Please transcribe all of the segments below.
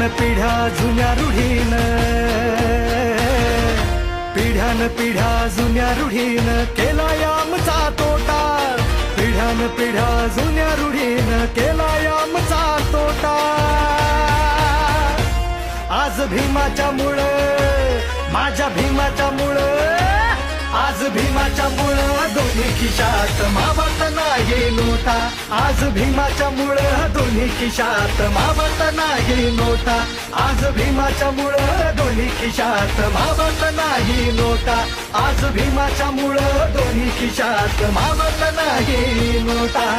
पिढ्या जुन्या रूढीनं, पिढ्यान पिढ्या जुन्या रूढीनं केलाय आमचा तोटा, पिढ्यान पिढ्या जुन्या रूढीनं केलाय आमचा तोटा. आज भीमाच्या मुळे, माझ्या भीमाच्या मुळे, आज भीमाच्या मुळे दोन्ही खिशात मावत नाही नोटा, आज भीमाच्या मुळे दोन्ही खिशात मावत नाही नोटा, आज भीमाच्या मुळे दोन्ही खिशात मावत नाही नोटा, आज भीमाच्या मुळे दोन्ही खिशात मावत नाही नोटा.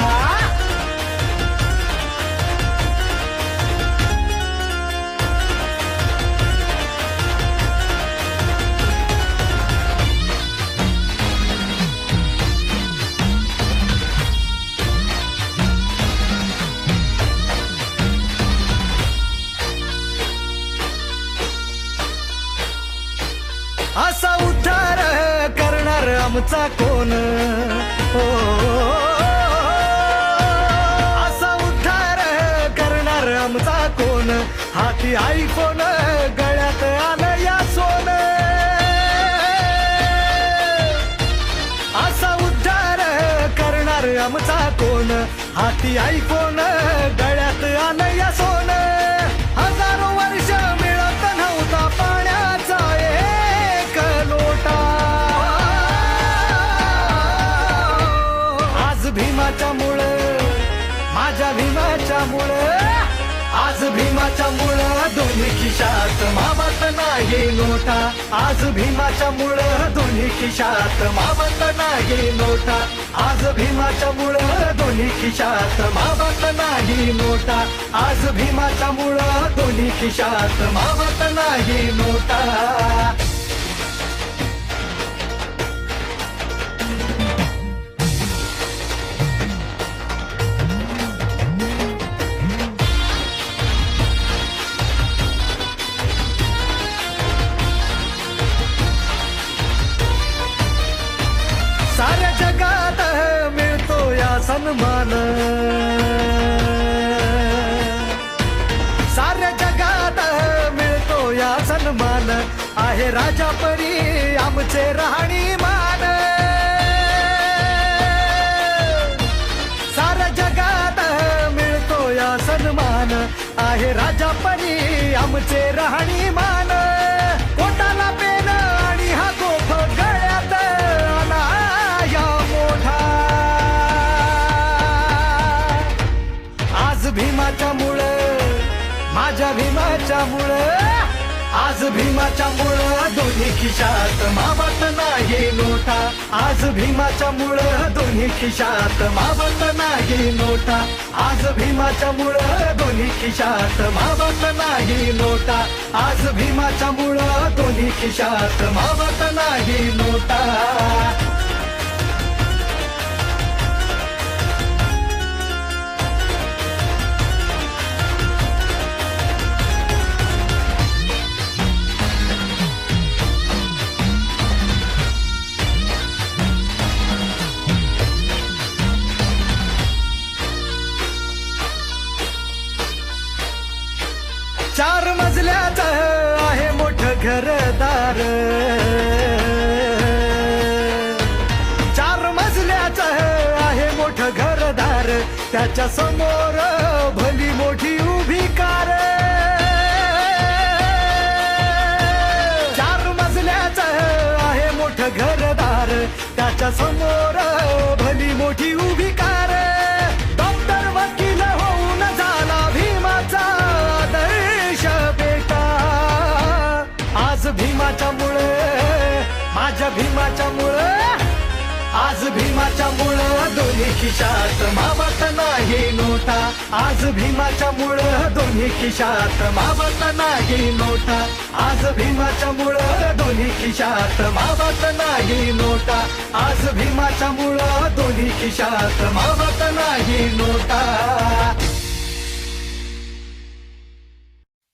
असा उद्धार करणार आमचा कोण, हो असा उद्धार करणार आमचा कोण, हाती आयफोन गळ्यात आलं या सोन, असा उद्धार करणार आमचा कोण, हाती आयफोन गळ्यात आलं या सोन. हजारो वर्ष मिळत नव्हता पाण्याचा एक लोटा, आज भीमाच्या मुळे, माझ्या भीमाच्या मुळे, आज भीमाच्या मुळे दोन्ही खिशात मावत नाही नोटा, आज भीमाच्या मुळे दोन्ही खिशात मावत नाही नोटा, आज भीमाच्या मुळे दोन्ही खिशात मावत नाही नोटा, आज भीमाच्या मुळे दोन्ही खिशात मावत नाही नोटा. साऱ्या जगात मिळतो या सन्मान, साऱ्या जगात मिळतो या सन्मान, आहे राजा परी आमचे राहणीमान, साऱ्या जगात मिळतो या सन्मान, आहे राजा परी आमचे राहणीमान. पोटाला पेन आणि हा गोफ गळ्यात आला मोठा, आज भीमाच्या मुळे, माझ्या भीमाच्या मुळे, आज भीमाच्या मुळे दोन्ही खिशात मावत नाही नोटा, आज भीमाच्या मुळे दोन्ही खिशात मावत नाही नोटा, आज भीमाच्या मुळे दोन्ही खिशात मावत नाही नोटा, आज भीमाच्या मुळे दोन्ही खिशात मावत नाही नोटा. चार मजल्याचं आहे मोठं घरदार, चार मजल्याचं आहे मोठं घरदार, त्याच्या समोर भली मोठी उभी कार, चार मजल्याचं आहे मोठं घरदार, त्याच्या समोर भली मोठी उभी कार. डॉक्टर वकील होऊन झाला भीमाचा आदर्श बेटा, आज भीमाच्या मुळे, माझ्या भीमाच्या मुळे, आज भीमाच्या मुळे दोन्ही खिशात मावत नाही नोटा, आज भीमाच्या मुळे दोन्ही खिशात मावत नाही नोटा, आज भीमाच्या मुळे दोन्ही खिशात मावत नाही नोटा, आज भीमाच्या मुळे दोन्ही खिशात मावत नाही नोटा.